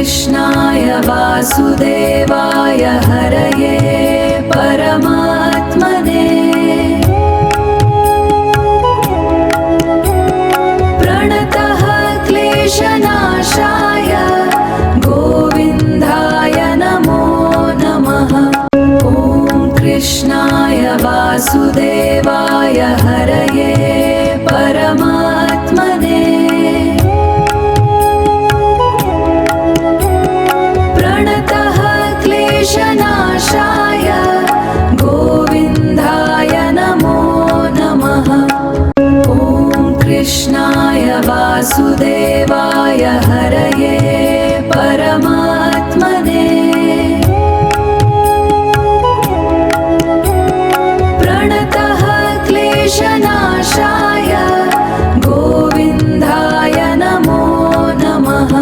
कृष्णाय वासुदेवाय हरये परमात्मने प्रणतः क्लेशनाशाय गोविन्दाय नमो नमः। ॐ कृष्णाय वासुदेवाय हरये परमात्मने प्रणतः क्लेशनाशाय गोविन्दाय नमो नमः। ॐ कृष्णाय वासुदेवाय हरये परमात्मने प्रणतः क्लेशनाशाय गोविन्दाय नमो नमः।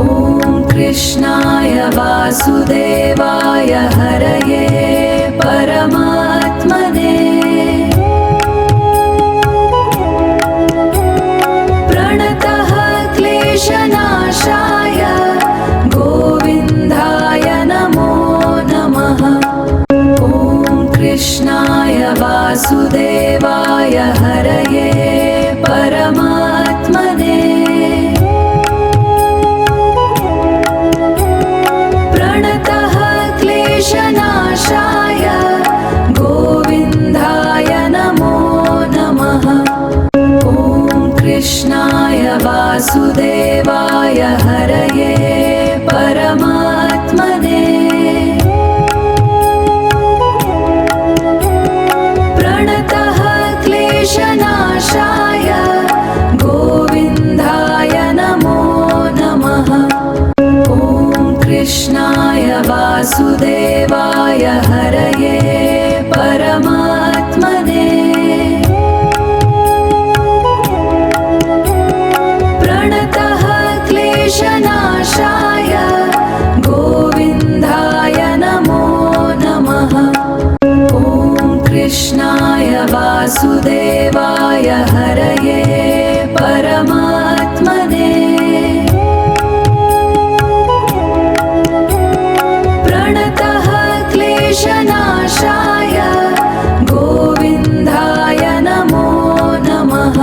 ॐ कृष्णाय वासुदेवाय हरये परमात्मने प्रणतः क्लेशनाशाय गोविन्दाय नमो नमः। ॐ कृष्णाय वासुदेवाय हरये परमात्मने प्रणतः क्लेशनाशाय गोविन्दाय नमो नमः। ॐ कृष्णाय वासुदेवाय हरये परमात्मने प्रणतः क्लेशनाशाय गोविन्दाय नमो नमः। ॐ कृष्णाय वासुदेवाय हरये परमात्मने प्रणतः क्लेशनाशाय गोविन्दाय नमो नमः। ॐ कृष्णाय वासुदेवाय हरये परमात्मने प्रणतः क्लेशनाशाय गोविन्दाय नमो नमः।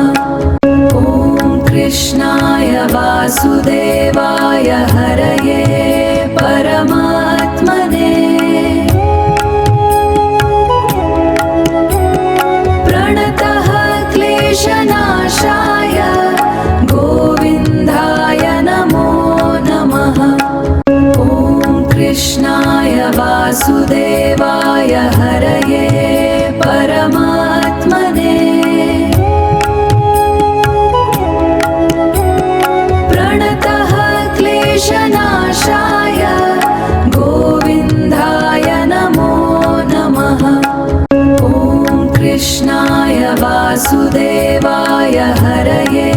ॐ कृष्णाय वासुदेवाय हरये परमात्मने प्रणतः क्लेशनाशाय गोविन्दाय नमो नमः। ॐ कृष्णाय वासुदेवाय हरये परमात्मने प्रणतः क्लेशनाशाय गोविन्दाय नमो नमः। ॐ कृष्णाय वासुदेवाय हरये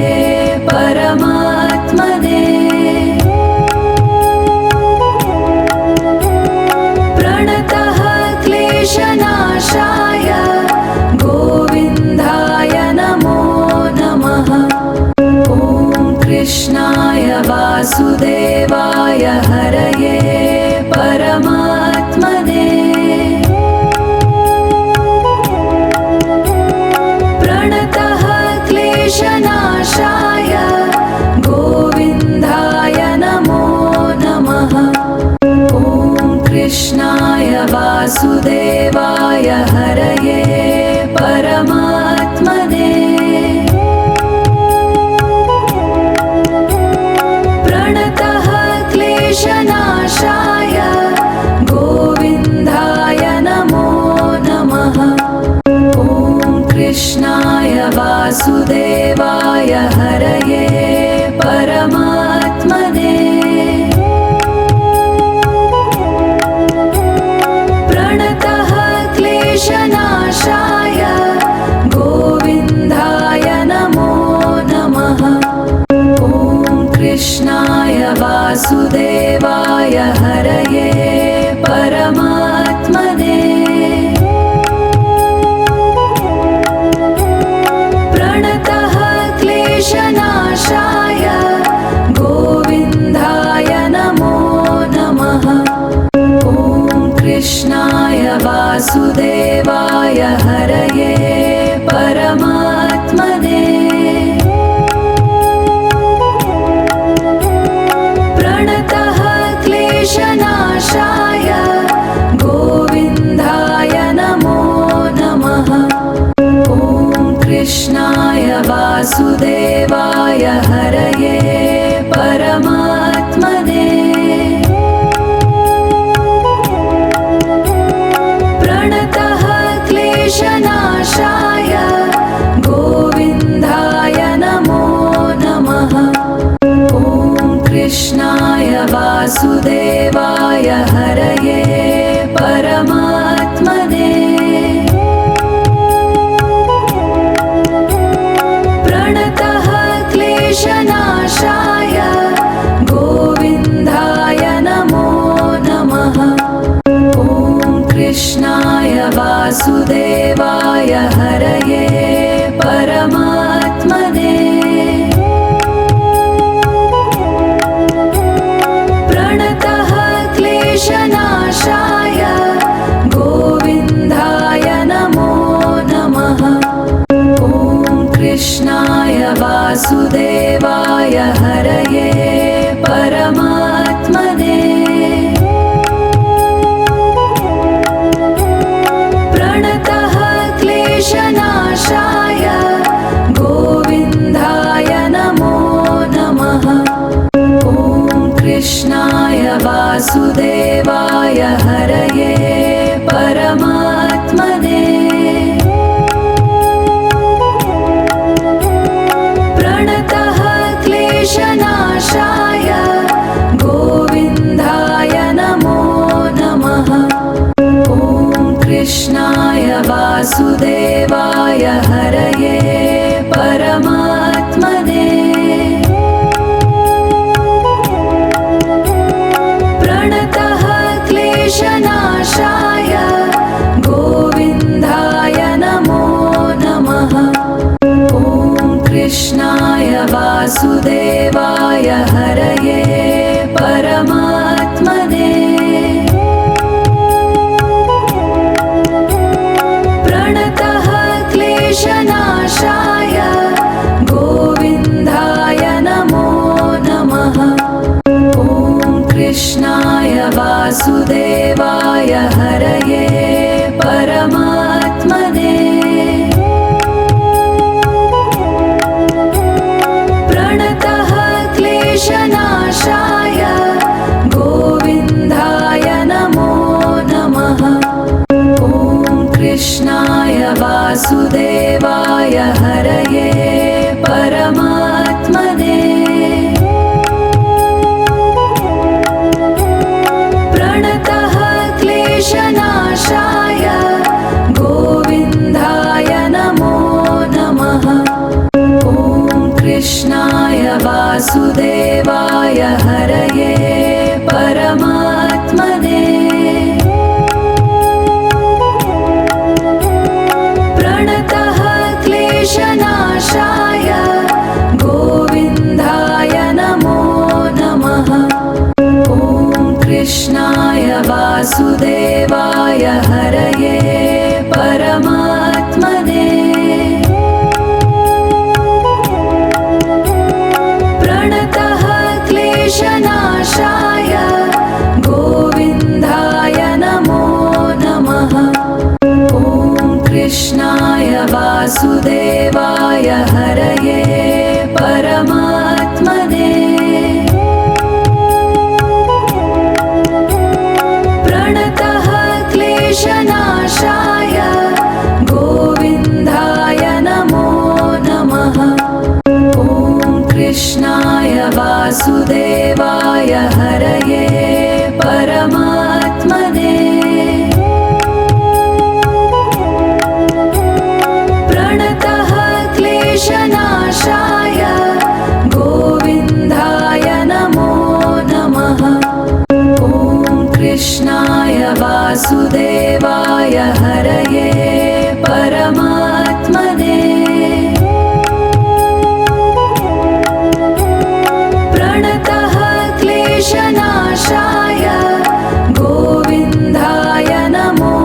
परमात्मने प्रणतः क्लेशनाशाय गोविन्दाय नमो नमः। ॐ कृष्णाय वासुदेवाय हरये परमात्मने प्रणतः क्लेशनाशाय गोविन्दाय नमो नमः। ॐ कृष्णाय वासुदेवाय हरये परमात्मने प्रणतः क्लेशनाशाय गोविन्दाय नमो नमः। ॐ कृष्णाय वासुदेवाय हरये परमात्मने प्रणतः क्लेशनाशाय गोविन्दाय नमो नमः। ॐ कृष्णाय वासुदेवाय हरये परमात्मने प्रणतः क्लेशनाशाय गोविन्दाय नमो कृष्णाय वासुदेवाय हरये परमात्मने प्रणतः क्लेशनाशाय गोविन्दाय नमो नमः। ॐ कृष्णाय वासुदेवाय हरये परमात्मने प्रणतः क्लेशनाशाय गोविन्दाय नमो नमः। ॐ कृष्णाय वासुदेवाय हरये परमात्मने प्रणतः क्लेशनाशाय गोविन्दाय नमो नमः। ॐ कृष्णाय वासुदेवाय हरये परमात्मने प्रणतः क्लेशनाशाय गोविन्दाय नमो नमः। ॐ कृष्णाय वासुदेवाय हरये परमात्मने प्रणतः क्लेशनाशाय गोविन्दाय नमो नमः। ॐ कृष्णाय वासुदेवाय हरये परमात्मने प्रणतः क्लेशनाशाय गोविन्दाय नमो नमः। ॐ कृष्णाय वासुदेवाय हरये परमात्मने प्रणतः क्लेशनाशाय गोविन्दाय नमो नमः। ॐ कृष्णाय वासुदेवाय हरये परमात्मने प्रणतः क्लेशनाशाय गोविन्दाय नमो नमः। ॐ कृष्णाय वासुदेवाय हरये परमात्मने प्रणतः क्लेशनाशाय गोविन्दाय नमो नमः। ॐ कृष्णाय वासुदेवाय हरये परमात्मने प्रणतः क्लेशनाशाय गोविन्दाय नमो नमः। ॐ कृष्णाय वासुदेवाय हरये परमात्मने प्रणतः क्लेशनाशाय गोविन्दाय नमो नमः। ॐ कृष्णाय वासुदेवाय हरये परमात्मने प्रणतः क्लेशनाशाय गोविन्दाय नमो नमः। ॐ कृष्णाय वासुदेवाय हरये परमात्मने प्रणतः क्लेशनाशाय गोविन्दाय नमो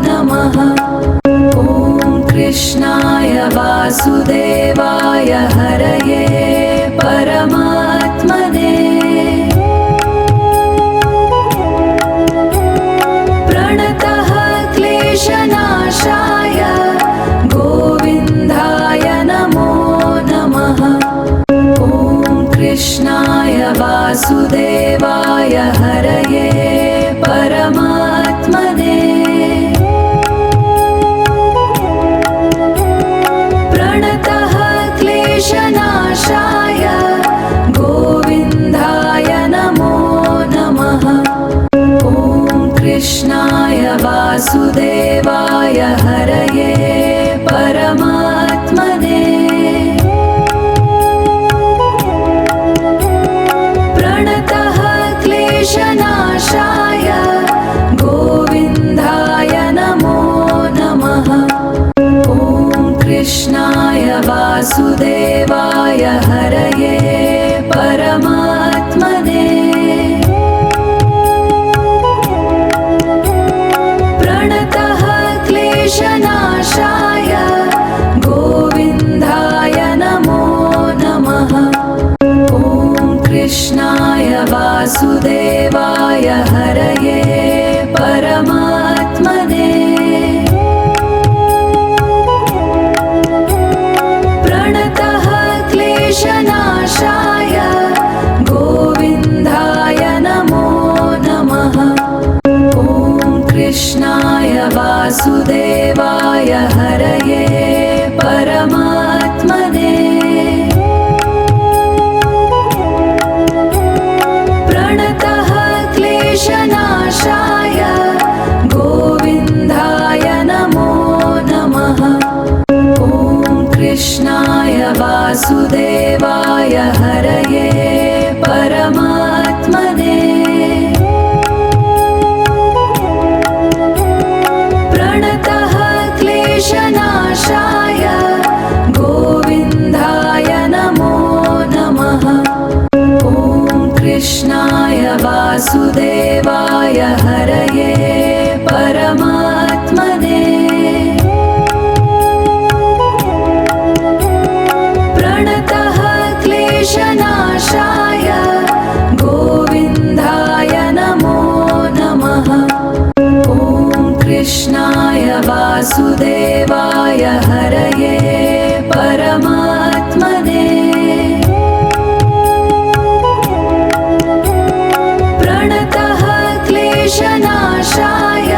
नमः। ॐ कृष्णाय वासुदेवाय हरये परमात्मने प्रणतः क्लेशनाशाय गोविन्दाय नमो नमः। ॐ कृष्णाय वासुदेवाय हरये परमात्मने प्रणतः क्लेशनाशाय गोविन्दाय कृष्णाय वासुदेवाय हरये परमात्मने प्रणतः क्लेशनाशाय गोविन्दाय नमो नमः। ॐ कृष्णाय वासुदेवाय हरये परमात्मने प्रणतः क्लेशनाशाय गोविन्दाय नमो नमः। ॐ कृष्णाय वासुदेवाय हरये परमात्मने प्रणतः क्लेशनाशाय गोविन्दाय नमो नमः। ॐ कृष्णाय वासुदेवाय हरये परमात्मने प्रणतः क्लेशनाशाय गोविन्दाय नमो नमः। ॐ कृष्णाय वासुदेवाय हरये परमात्मने प्रणतः क्लेशनाशाय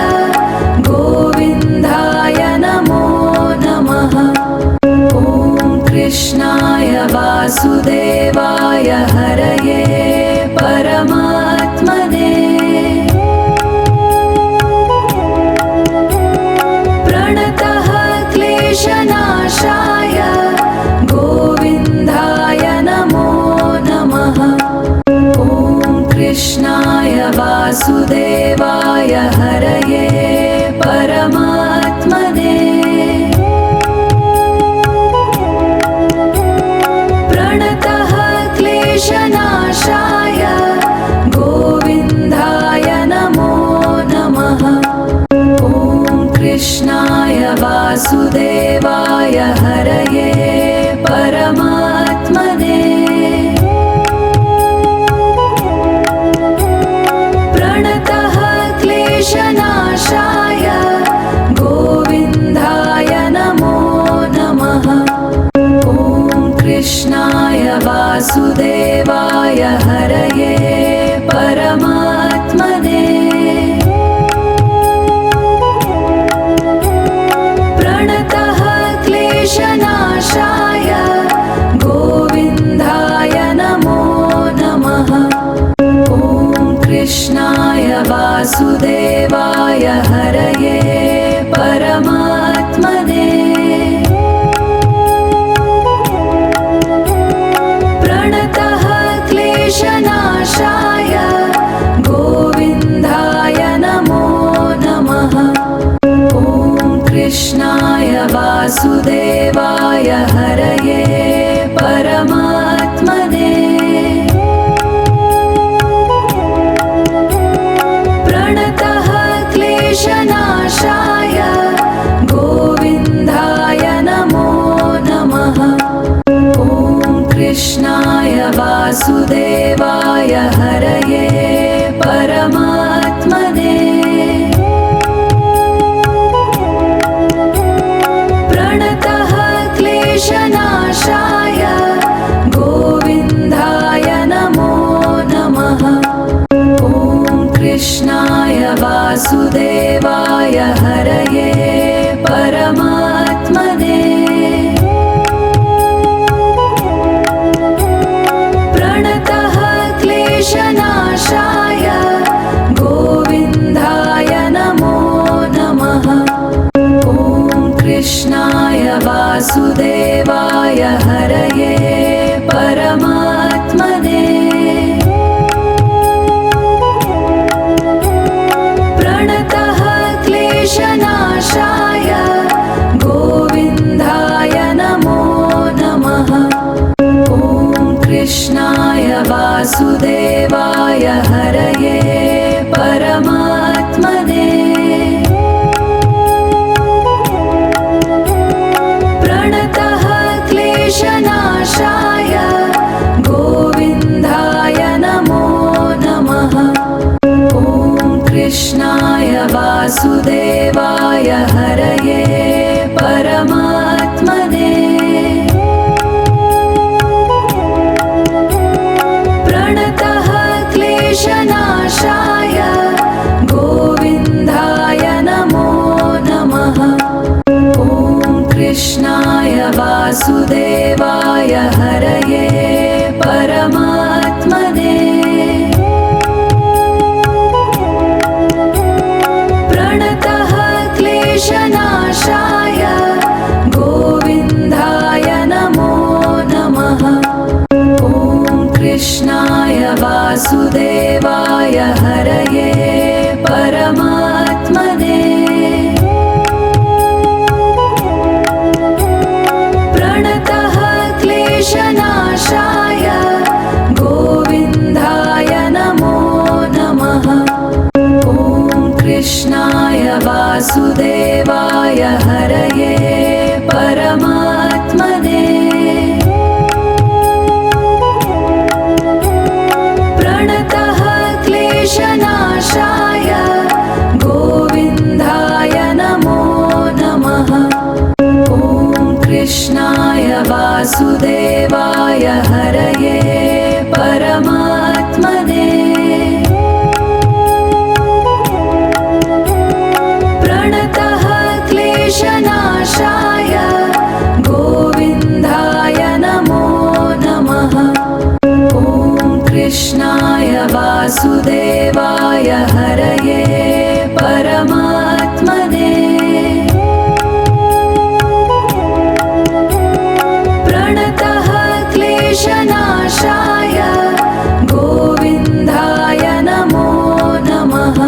गोविन्दाय नमो नमः। ॐ कृष्णाय वासुदेवाय हरये परमात्मने प्रणतः क्लेशनाशाय गोविन्दाय नमो नमः। ॐ कृष्णाय वासुदेवाय हरये परमात्मने प्रणतः क्लेशनाशाय गोविन्दाय नमो नमः। ॐ कृष्णाय वासुदेवाय हरये परमात्मने प्रणतः क्लेशनाशाय गोविन्दाय नमो नमः। ॐ कृष्णाय वासुदेवाय हरये परमात्मने प्रणतः क्लेशनाशाय गोविन्दाय नमो नमः। ॐ कृष्णाय वासुदेवाय हरये परमात्मने प्रणतः क्लेशनाशाय गोविन्दाय नमो नमः। ॐ कृष्णाय वासुदेवाय हरये परमात्मने प्रणतः क्लेशनाशाय गोविन्दाय नमो नमः। ॐ कृष्णाय वासुदेवाय हरये परमात्मने प्रणतः क्लेशनाशाय गोविन्दाय नमो नमः। ॐ कृष्णाय वासुदेवाय हरये परमात्मने प्रणतः क्लेशनाशाय गोविन्दाय नमो नमः। ॐ कृष्णाय वासुदेवाय हरये परमात्मने प्रणतः क्लेशनाशाय गोविन्दाय नमो नमः। ॐ कृष्णाय वासुदेवाय हरये परमात्मने प्रणतः क्लेशनाशाय गोविन्दाय नमो वासुदेवाय हरये परमात्मने प्रणतः क्लेशनाशाय गोविन्दाय नमो नमः ॐ कृष्णाय वासुदेवाय हरये परमात्मने प्रणतः क्लेशनाशाय गोविन्दाय नमो नमः ॐ कृष्णाय वासुदेवाय हरये परमात्मने प्रणतः क्लेशनाशाय गोविन्दाय नमो नमः ॐ कृष्णाय वासुदेवाय हरये परमात्मने प्रणतः क्लेशनाशाय गोविन्दाय नमो नमः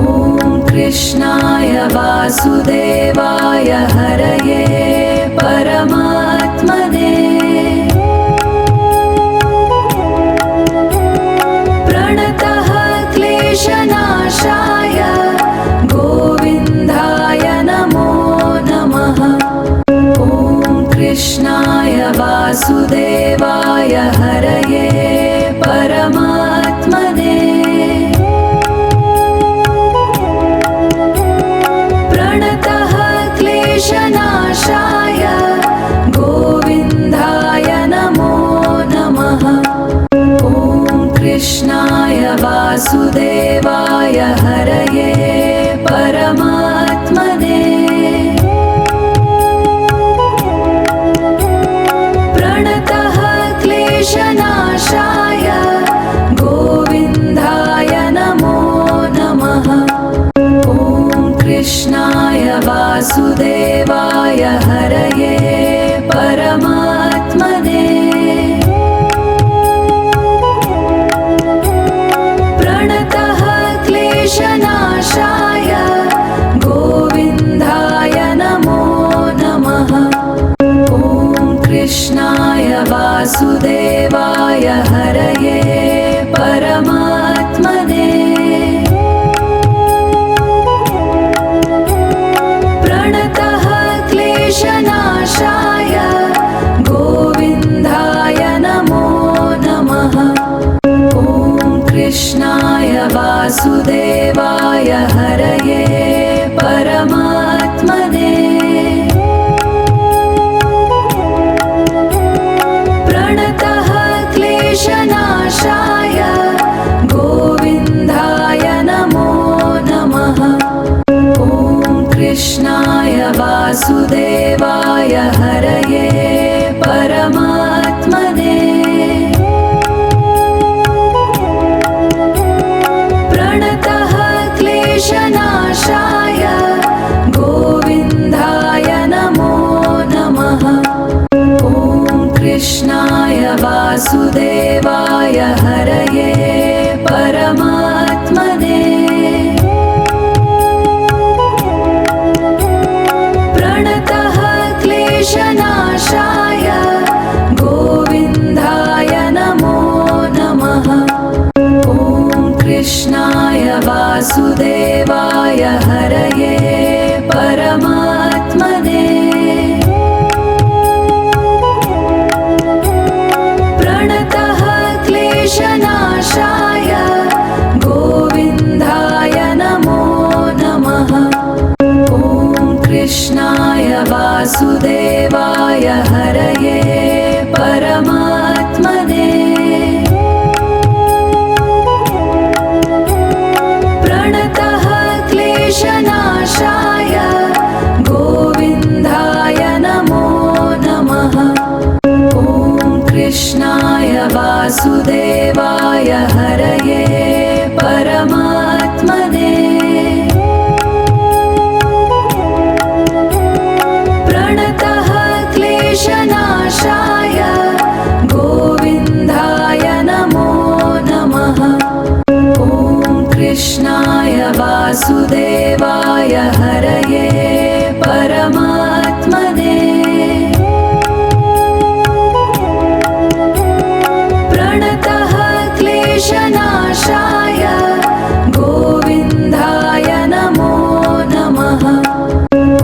ॐ कृष्णाय वासुदेवाय हरये परमात्मने प्रणतः क्लेशनाशाय गोविन्दाय नमो नमः ॐ कृष्णाय वासुदेवाय हरये परमात्मने प्रणतः क्लेशनाशाय गोविन्दाय नमो नमः ॐ कृष्णाय वासुदेवाय हरये परमात्मने प्रणतः क्लेशनाशाय गोविन्दाय नमो नमः ॐ कृष्णाय वासुदेवाय हरये परमात्मने प्रणतः क्लेशनाशाय गोविन्दाय नमो नमः ॐ कृष्णाय वासुदेवाय हरये परमात्मने प्रणतः क्लेशनाशाय गोविन्दाय नमो नमः ॐ कृष्णाय वासुदेवाय हरये परमात्मने प्रणतः क्लेशनाशाय गोविन्दाय नमो नमः ॐ कृष्णाय वासुदेवाय हरये परमात्मने प्रणतः क्लेशनाशाय गोविन्दाय नमो नमः ॐ कृष्णाय वासुदेवाय हरये परमात्मने प्रणतः क्लेशनाशाय गोविन्दाय नमो नमः ॐ कृष्णाय वासुदेवाय हरये परमात्मने प्रणतः क्लेशनाशाय गोविन्दाय नमो नमः ॐ कृष्णाय वासुदेवाय हरये परमात्मने प्रणतः कृष्णाय वासुदेवाय हरये परमात्मने प्रणतः क्लेशनाशाय गोविन्दाय नमो नमः।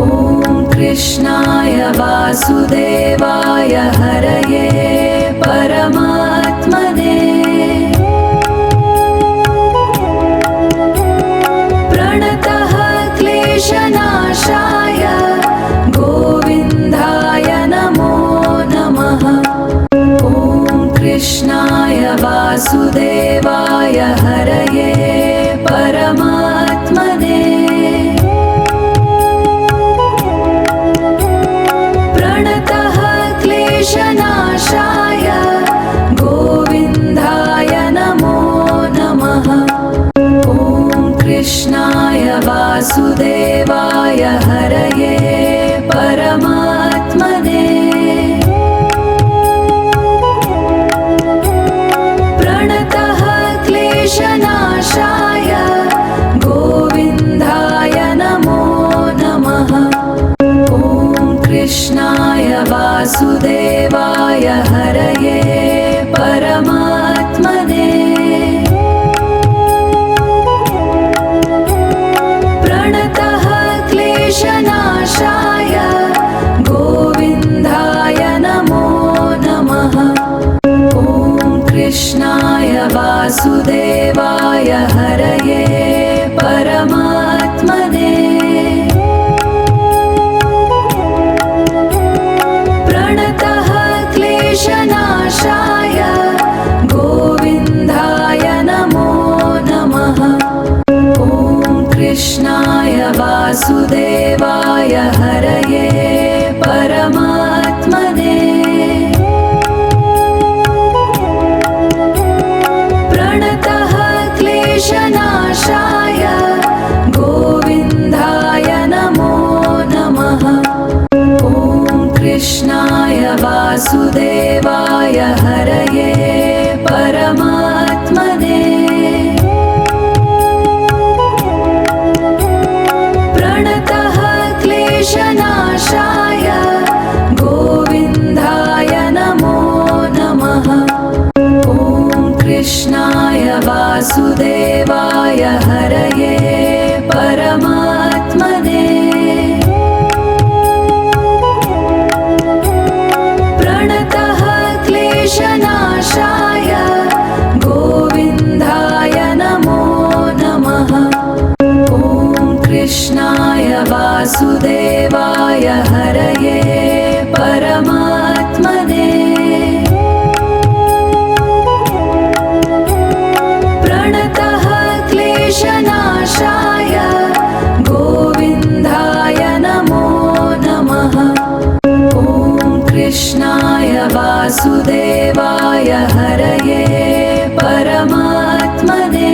ॐ कृष्णाय वासुदेवाय हरये परमात्मने प्रणतः क्लेशनाशाय गोविन्दाय नमो नमः। ॐ कृष्णाय वासुदेवाय हरये परमात्मने प्रणतः क्लेशनाशाय गोविन्दाय नमो नमः। ॐ कृष्णाय वासुदेवाय हरये परमात्मने प्रणतः क्लेशनाशाय गोविन्दाय नमो नमः। ॐ कृष्णाय वासुदेवाय हरये परमात्मने प्रणतः क्लेशनाशाय गोविन्दाय नमो नमः। ॐ कृष्णाय वासुदेवाय हरये परमात्मने प्रणतः क्लेशनाशाय गोविन्दाय नमो नमः। ॐ कृष्णाय वासुदेवाय हरये परमात्मने प्रणतः क्लेशनाशाय गोविन्दाय नमो नमः। ॐ कृष्णाय वासुदेवाय हरये परमात्मने प्रणतः क्लेशनाशाय गोविन्दाय नमो नमः। ॐ कृष्णाय वासुदेवाय हरये परमात्मने प्रणतः क्लेशनाशाय गोविन्दाय नमो नमः। ॐ कृष्णाय वासुदेवाय हरये परमात्मने प्रणतः क्लेशनाशाय गोविन्दाय नमो नमः। ॐ कृष्णाय वासुदेवाय हरये परमात्मने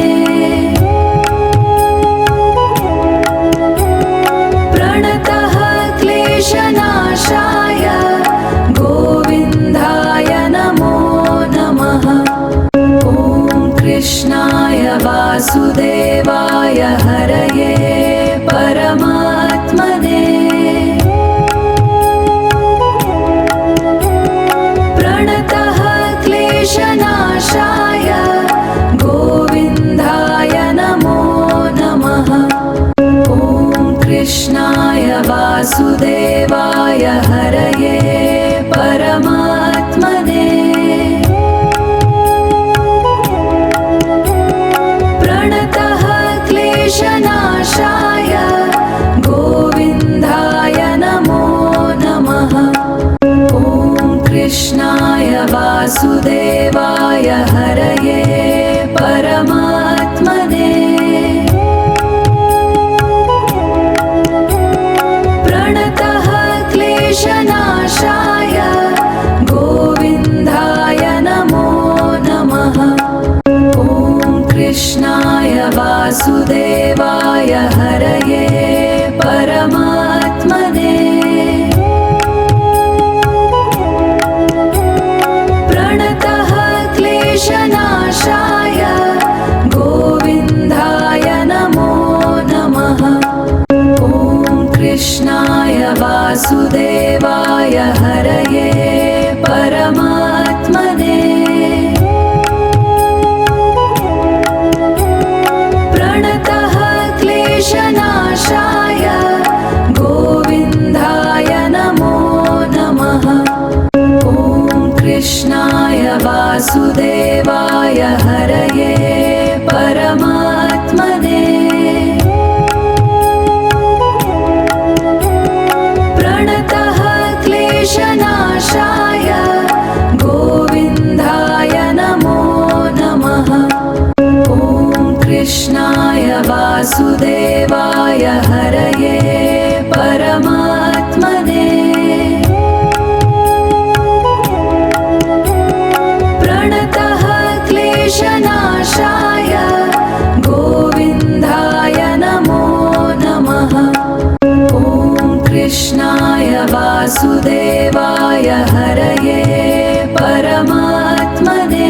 प्रणतः क्लेशनाशाय गोविन्दाय नमो नमः। ॐ कृष्णाय वासुदेवाय हरये परमात्मने प्रणतः क्लेशनाशाय गोविन्दाय नमो नमः। ॐ कृष्णाय वासुदेवाय हरये परमात्मने प्रणतः क्लेशनाशाय गोविन्दाय नमो नमः। ॐ कृष्णाय वासुदेवाय हरये परमात्मने प्रणतः क्लेशनाशाय गोविन्दाय नमो नमः। ॐ कृष्णाय वासुदेवाय हरये परमात्मने प्रणतः क्लेशनाशाय गोविन्दाय वासुदेवाय हरये परमात्मने प्रणतः क्लेशनाशाय गोविन्दाय नमो नमः। ॐ कृष्णाय वासुदेवाय हरये परमात्मने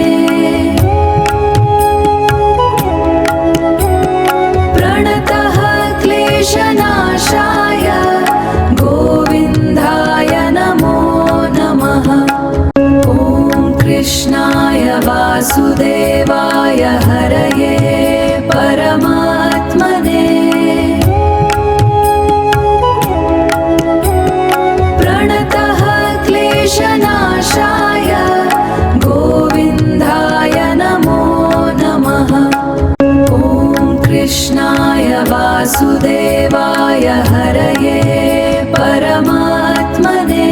प्रणतः क्लेशनाशाय गोविन्दाय नमो नमः। ॐ कृष्णाय वासुदेवाय हरये परमात्मने प्रणतः क्लेशनाशाय गोविन्दाय नमो नमः। ॐ कृष्णाय वासुदेवाय हरये परमात्मने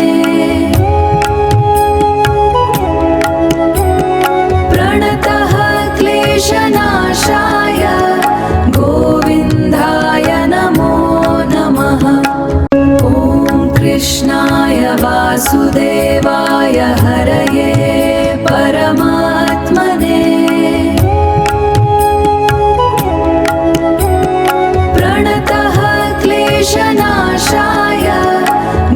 प्रणतः क्लेशनाशाय गोविन्दाय नमो नमः। ॐ कृष्णाय वासुदेवाय हरये परमात्मने प्रणतः क्लेशनाशाय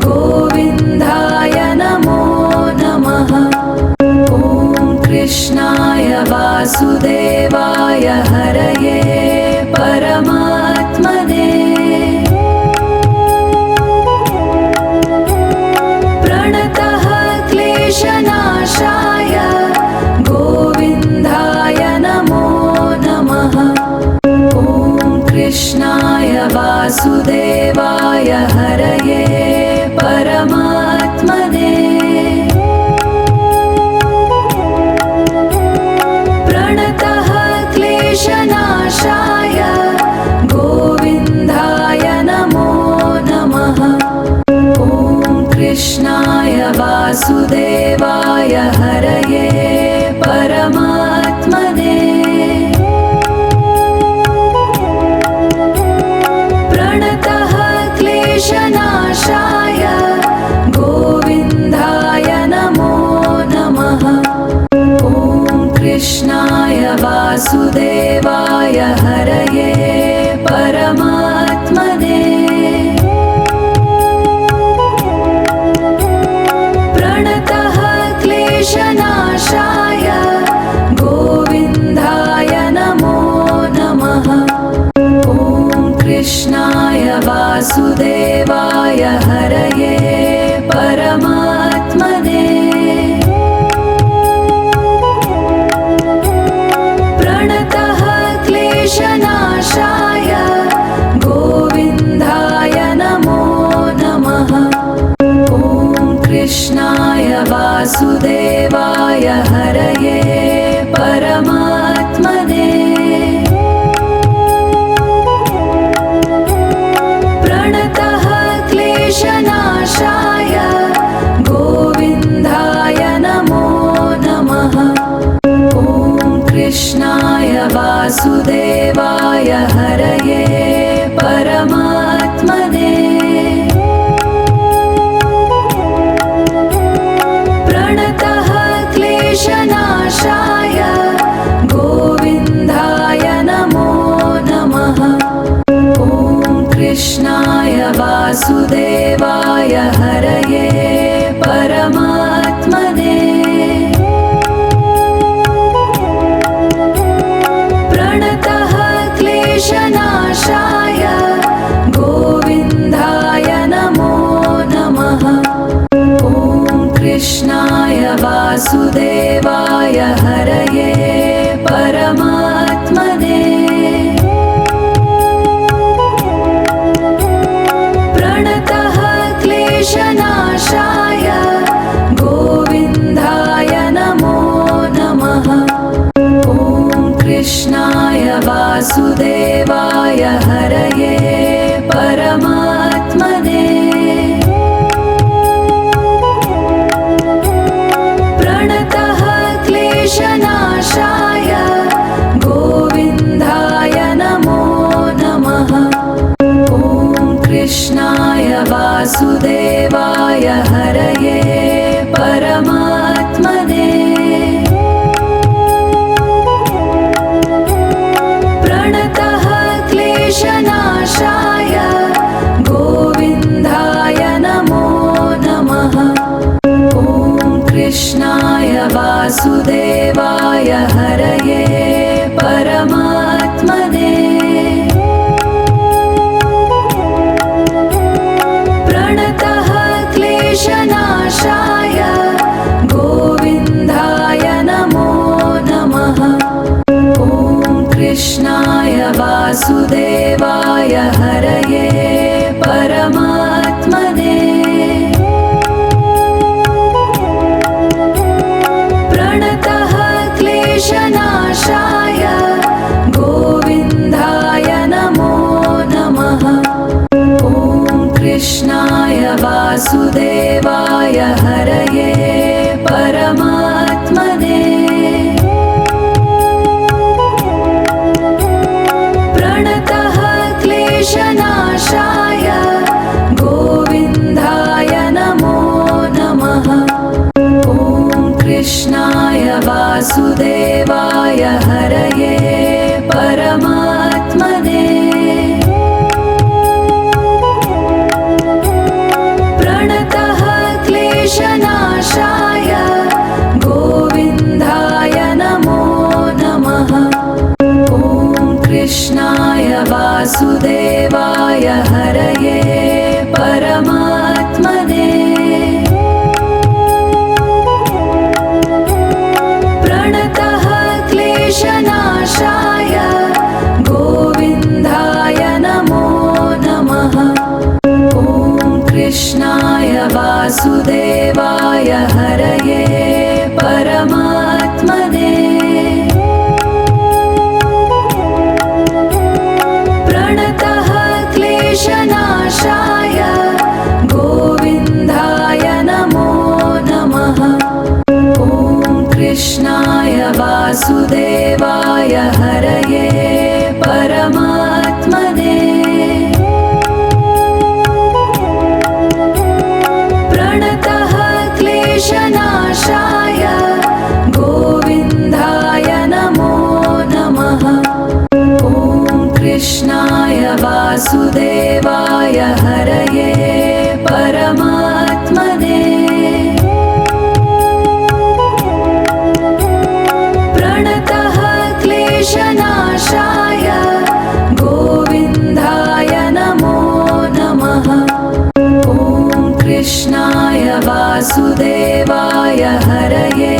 गोविन्दाय नमो नमः। ॐ कृष्णाय वासुदेवाय हरये परमात्मने प्रणतः क्लेशनाशाय गोविन्दाय नमो नमः। ॐ कृष्णाय वासुदेवाय हरये परमात्मने प्रणतः क्लेशनाशाय गोविन्दाय नमो नमः। ॐ कृष्णाय वासुदेवाय हरये परमात्मने प्रणतः क्लेशनाशाय गोविन्दाय नमो नमः। ॐ कृष्णाय वासुदेवाय हरये परमात्मने प्रणतः क्लेशनाशाय गोविन्दाय नमो नमः। ॐ कृष्णाय वासुदेवाय हरये परमात्मने प्रणतः क्लेशनाशाय गोविन्दाय नमो नमः। ॐ कृष्णाय वासुदेवाय हरये परमात्मने प्रणतः क्लेशनाशाय गोविन्दाय नमो नमः। ॐ कृष्णाय वासुदेवाय हरये परमात्मने प्रणतः क्लेशनाशाय गोविन्दाय नमो नमः। ॐ कृष्णाय वासुदेवाय हरये परमात्मने प्रणतः क्लेशनाशाय गोविन्दाय नमो नमः। ॐ कृष्णाय वासुदेवाय हरये परमात्मने प्रणतः क्लेशनाशाय गोविन्दाय नमो नमः। ॐ कृष्णाय वासुदेवाय हरये परमात्मने प्रणतः क्लेशनाशाय गोविन्दाय नमो नमः। परमात्मने प्रणतः क्लेशनाशाय गोविन्दाय नमो नमः। ॐ कृष्णाय वासुदेवाय हरये परमात्मने प्रणतः क्लेशनाशाय गोविन्दाय नमो नमः। ॐ कृष्णाय वासुदेवाय हरये परमात्मने प्रणतः क्लेशनाशाय गोविन्दाय नमो नमः। ॐ कृष्णाय वासुदेवाय हरये परमात्मने प्रणतः क्लेशनाशाय गोविन्दाय नमो नमः। ॐ कृष्णाय वासुदेवाय हरये परमात्मने प्रणतः क्लेशनाशाय गोविन्दाय नमो नमः। ॐ कृष्णाय वासुदेवाय हरये परमात्मने प्रणतः क्लेशनाशाय गोविन्दाय नमो नमः। ॐ कृष्णाय वासुदेवाय हरये परमात्मने प्रणतः क्लेशनाशाय गोविन्दाय नमो नमः। ॐ कृष्णाय वासुदेवाय हरये परमात्मने प्रणतः क्लेशनाशाय गोविन्दाय नमो नमः। ॐ कृष्णाय वासुदेवाय हरये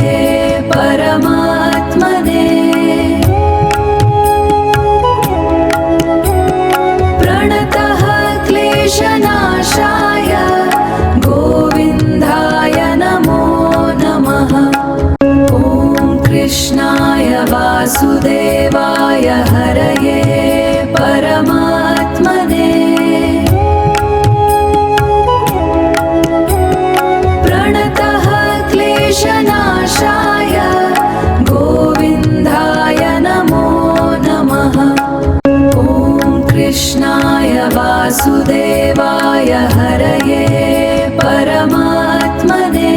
परमात्मने प्रणतः क्लेशनाशाय गोविन्दाय नमो नमः। ॐ कृष्णाय वासुदेवाय हरये परमात्मने प्रणतः क्लेशनाशाय गोविन्दाय नमो नमः। ॐ कृष्णाय वासुदेवाय हरये परमात्मने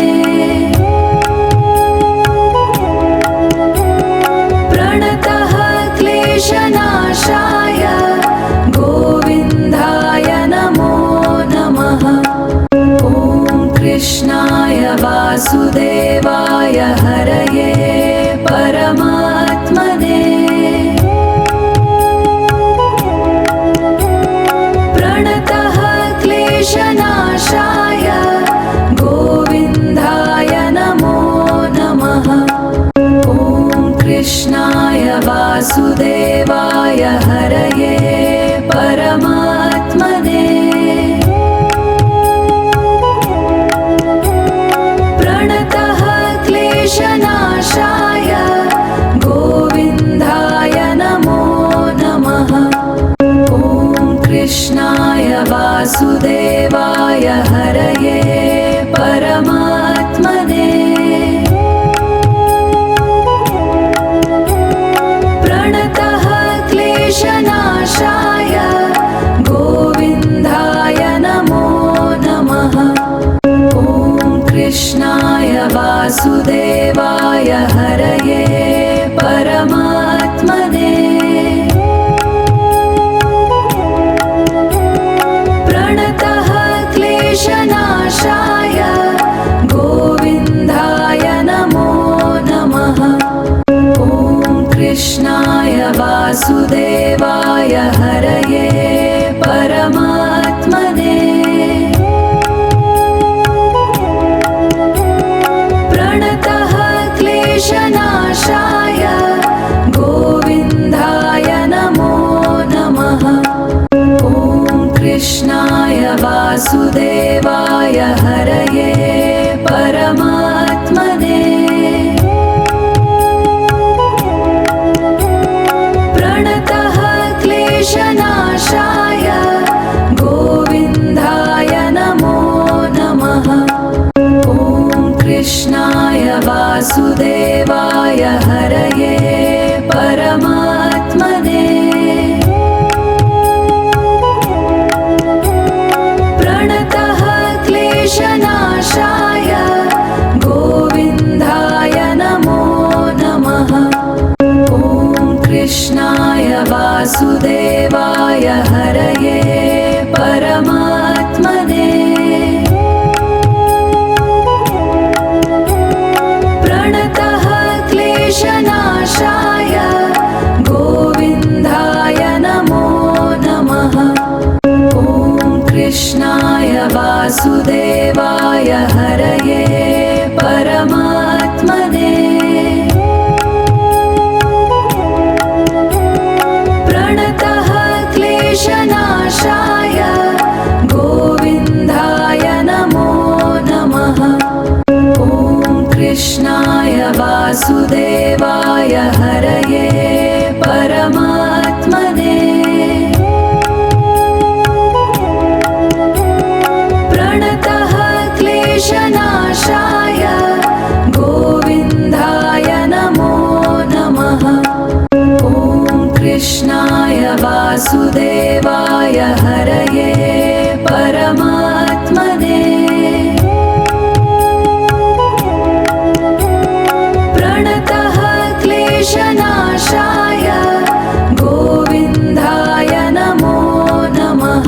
प्रणतः क्लेशनाशाय गोविन्दाय नमो नमः। ॐ कृष्णाय वासुदेवाय हरये परमात्मने प्रणतः क्लेशनाशाय गोविन्दाय नमो नमः। ॐ कृष्णाय वासुदेवाय हरये परमात्मने प्रणतः क्लेशनाशाय गोविन्दाय नमो नमः। ॐ कृष्णाय वासुदेवाय हरये परमात्मने प्रणतः क्लेशनाशाय वासुदेवाय हरये परमात्मने प्रणतः क्लेशनाशाय गोविन्दाय नमो नमः। ॐ कृष्णाय वासुदेवाय हरये परमात्मने प्रणतः क्लेशनाशाय गोविन्दाय नमो नमः। ॐ कृष्णाय वासुदेवाय हरये परमात्मने प्रणतः क्लेशनाशाय गोविन्दाय नमो नमः। ॐ कृष्णाय वासुदेवाय हरये परमात्मने प्रणतः क्लेशनाशाय गोविन्दाय नमो नमः। ॐ कृष्णाय वासुदेवाय हरये परमात्मने प्रणतः क्लेशनाशाय गोविन्दाय नमो नमः। ॐ कृष्णाय वासुदेवाय हरये परमात्मने प्रणतः क्लेशनाशाय गोविन्दाय नमो नमः। ॐ कृष्णाय वासुदेवाय हरये परमात्मने प्रणतः क्लेशनाशाय गोविन्दाय नमो नमः।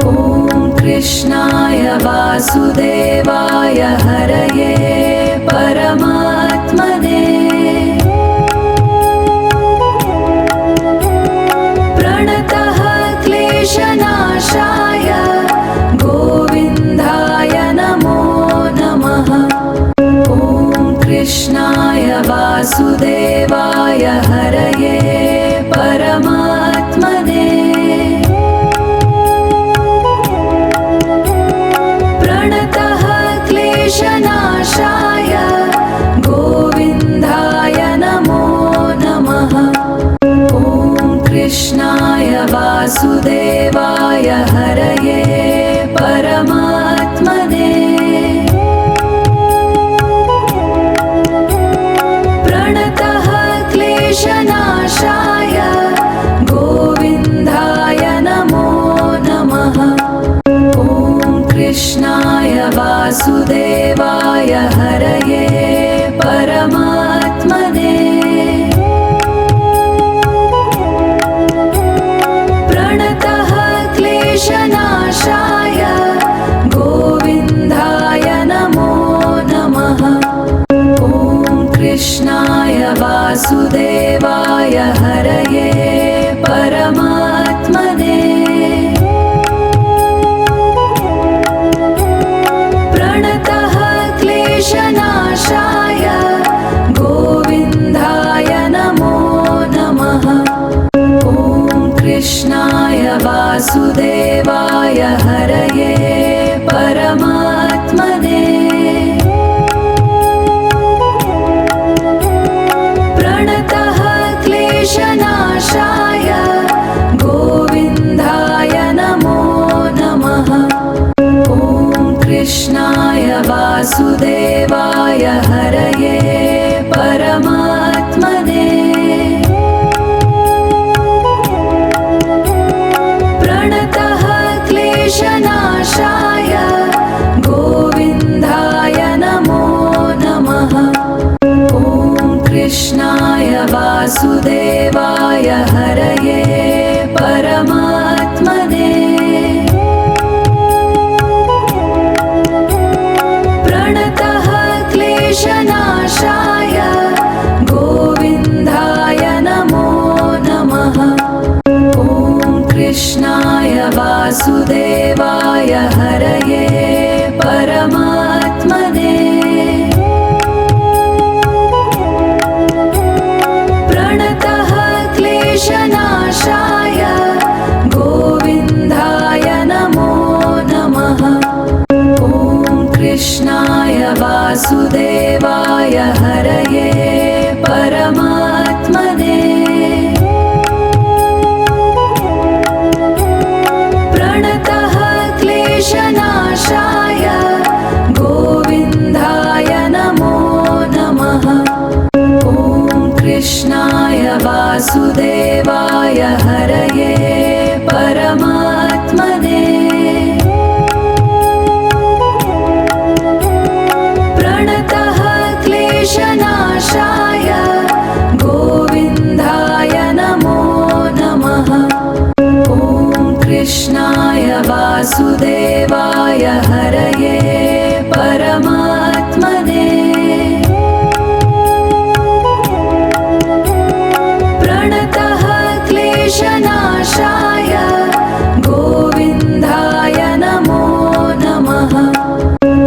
ॐ कृष्णाय वासुदेवाय हरये परमात्मने प्रणतः क्लेशनाशाय गोविन्दाय नमो नमः। ॐ कृष्णाय वासुदेवाय हरये परमात्मने प्रणतः क्लेशनाशाय गोविन्दाय नमो नमः। ॐ कृष्णाय वासुदेवाय हरये परमात्मने प्रणतः क्लेशनाशाय गोविन्दाय नमो नमः। ॐ कृष्णाय वासुदेवाय हरये परमात्मने प्रणतः क्लेशनाशाय गोविन्दाय नमो नमः। ॐ कृष्णाय वासुदेवाय हरये परमात्मने प्रणतः क्लेशनाशाय गोविन्दाय नमो नमः। ॐ कृष्णाय वासुदेवाय हरये परमात्मने प्रणतः क्लेशनाशाय गोविन्दाय नमो नमः। ॐ कृष्णाय वासुदेवाय हरये परमात्मने प्रणतः वासुदेवाय हरये परमात्मने प्रणतः क्लेशनाशाय गोविन्दाय नमो नमः। ॐ कृष्णाय वासुदेवाय हरये परमात्मने प्रणतः क्लेशनाशाय गोविन्दाय नमो नमः। ॐ कृष्णाय वासुदेवाय हरये परमात्मने प्रणतः क्लेशनाशाय गोविन्दाय नमो नमः। ॐ कृष्णाय वासुदेवाय हरये परमात्मने प्रणतः क्लेशनाशाय गोविन्दाय नमो नमः।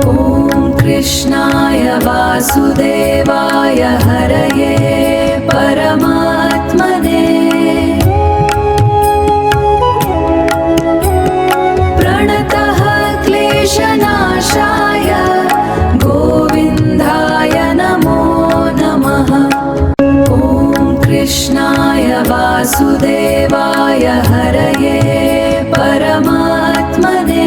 ॐ कृष्णाय वासुदेवाय हरये परमात्मने प्रणतः क्लेशनाशाय गोविन्दाय नमो नमः। ॐ कृष्णाय वासुदेवाय हरये परमात्मने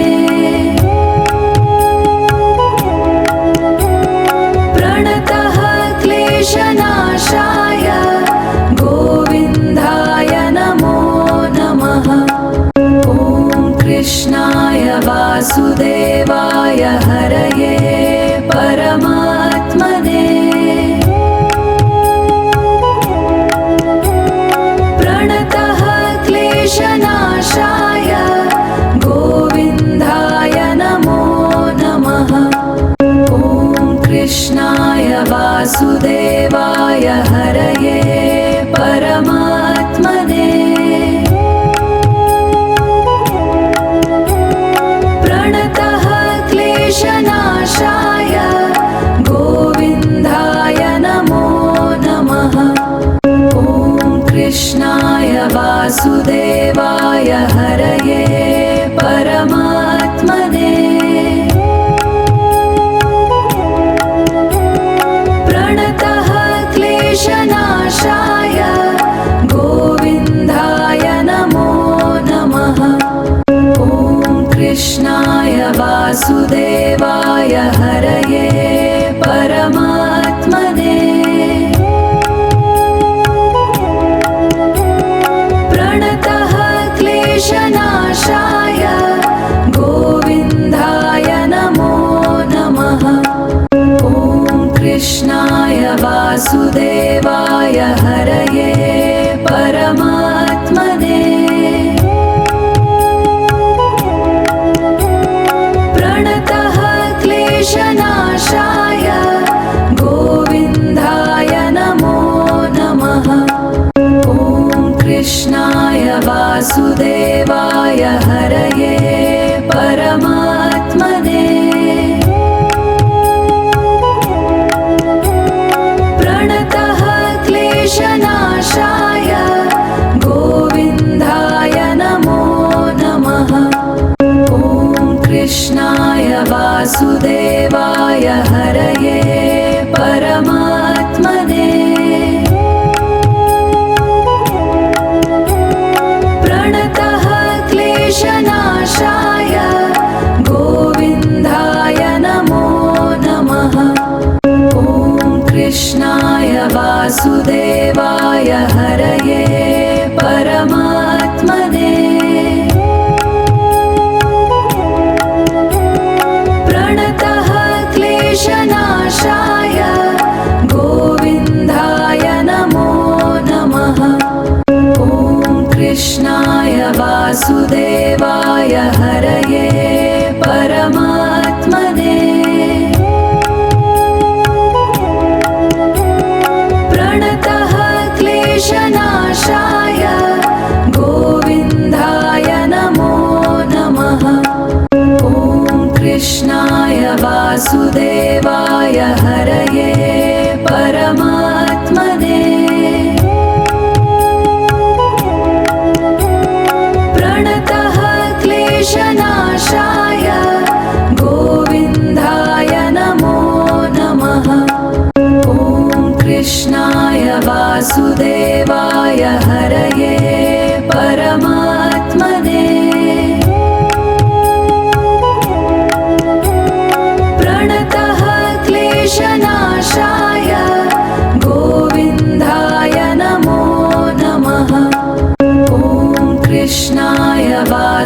प्रणतः क्लेशनाशाय गोविन्दाय नमो नमः। ॐ कृष्णाय वासुदेवाय हरये परमात्मने प्रणतः क्लेशनाशाय गोविन्दाय नमो नमः। ॐ कृष्णाय वासुदेवाय हरये परमात्मने प्रणतः क्लेशनाशाय गोविन्दाय नमो नमः। ॐ कृष्णाय वासुदेवाय हरये परमात्मने प्रणतः क्लेशनाशाय गोविन्दाय नमो नमः। ॐ कृष्णाय वासुदेवाय हरये परमात्मने प्रणतः क्लेशनाशाय गोविन्दाय नमो नमः। ॐ कृष्णाय वासुदेवाय हरये परमात्मने प्रणतः क्लेशनाशाय गोविन्दाय नमो नमः। ॐ कृष्णाय वासुदेवाय हरये परमात्मने प्रणतः क्लेशनाशाय गोविन्दाय नमो नमः। ॐ कृष्णाय वासुदेवाय हरये परमात्मने प्रणतः क्लेशनाशाय गोविन्दाय नमो नमः। ॐ कृष्णाय वासुदेवाय हरये परमात्मने प्रणतः क्लेशनाशाय गोविन्दाय नमो नमः। ॐ कृष्णाय वासुदेवाय हरये परमात्मने प्रणतः क्लेशनाशाय गोविन्दाय नमो नमः।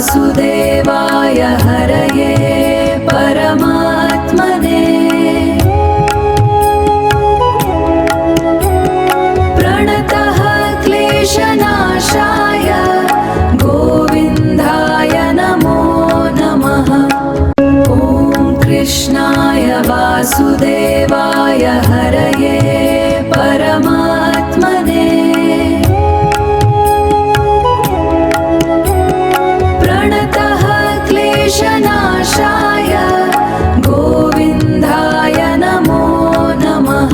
वासुदेवाय हरये परमात्मने प्रणतः क्लेशनाशाय गोविन्दाय नमो नमः। ॐ कृष्णाय वासुदेवाय हरये परमात्मने प्रणतः क्लेशनाशाय गोविन्दाय नमो नमः।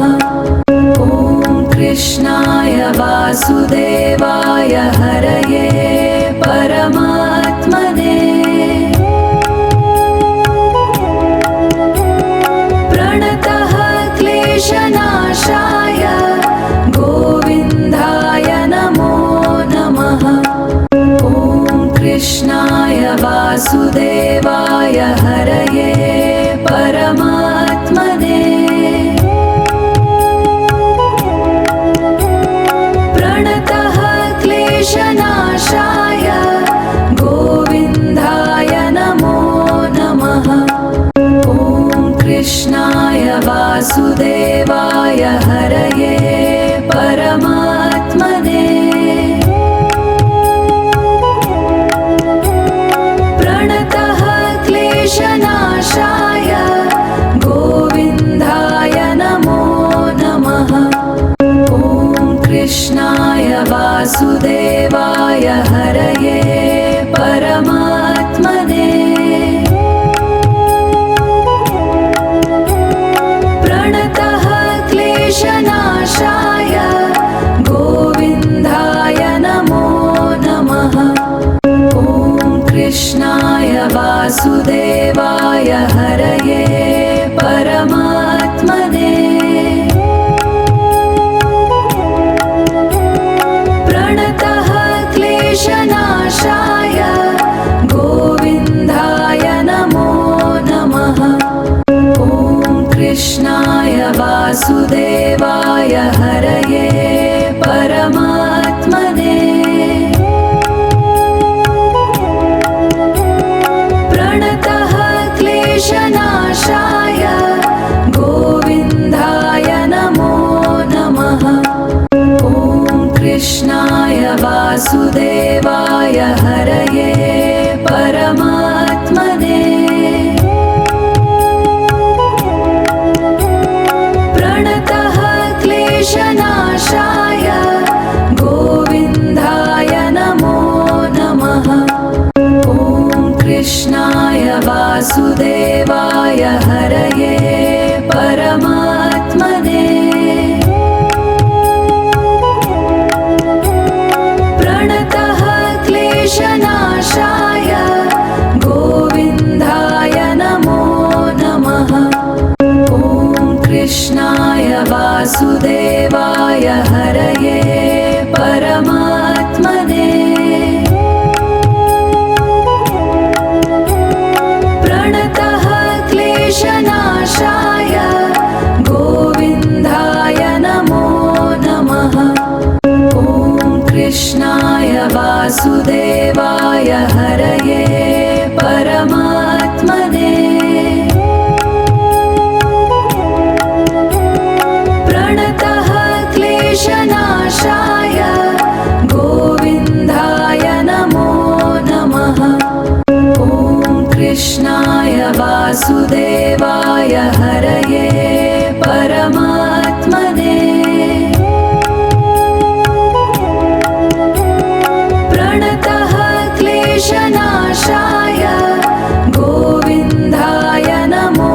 ॐ कृष्णाय वासुदेवाय हरये परमात्मने प्रणतः क्लेशनाशाय गोविन्दाय नमो नमः। ॐ कृष्णाय वासुदेवाय हरये परमात्मने प्रणतः क्लेशनाशाय गोविन्दाय नमो नमः। ॐ कृष्णाय वासुदेवाय हरये परमात्मने प्रणतः क्लेशनाशाय गोविन्दाय नमो नमः। ॐ कृष्णाय वासुदेवाय हरये परमात्मने प्रणतः क्लेशनाशाय गोविन्दाय नमो नमः। ॐ कृष्णाय वासुदेवाय हरये परमात्मने प्रणतः क्लेशनाशाय गोविन्दाय नमो नमः। ॐ कृष्णाय वासुदेवाय हरये परमात्मने प्रणतः क्लेशनाशाय गोविन्दाय नमो नमः। ॐ कृष्णाय वासुदेवाय हरये परमात्मने प्रणतः क्लेशनाशाय गोविन्दाय नमो नमः। ॐ कृष्णाय वासुदेवाय हरये परमात्मने प्रणतः क्लेशनाशाय गोविन्दाय नमो नमः। ॐ कृष्णाय वासुदेवाय हरये परमात्मने प्रणतः क्लेशनाशाय गोविन्दाय नमो नमः। ॐ कृष्णाय वासुदेवाय हरये परमात्मने प्रणतः क्लेशनाशाय गोविन्दाय नमो नमः। ॐ कृष्णाय वासुदेवाय हरये परमात्मने प्रणतः क्लेशनाशाय गोविन्दाय नमो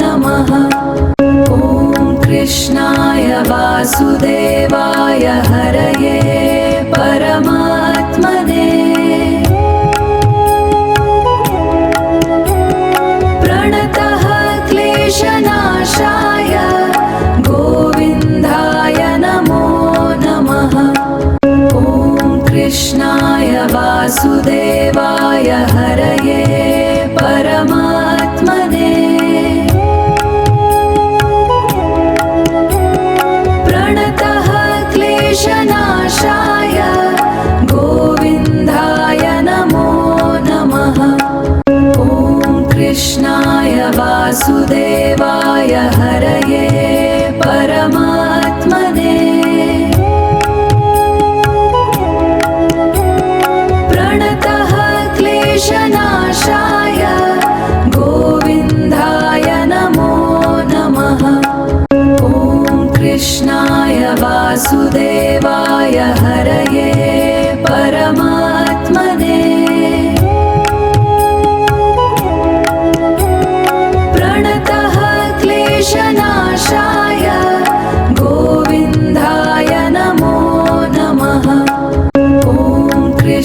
नमः। ॐ कृष्णाय वासुदेवाय हरये परमात्मने प्रणतः क्लेशनाशाय गोविन्दाय नमो नमः। ॐ कृष्णाय वासुदेवाय हरये परमात्मने प्रणतः क्लेशनाशाय गोविन्दाय नमो नमः।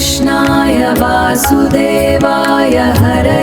कृष्णाय वासुदेवाय हरये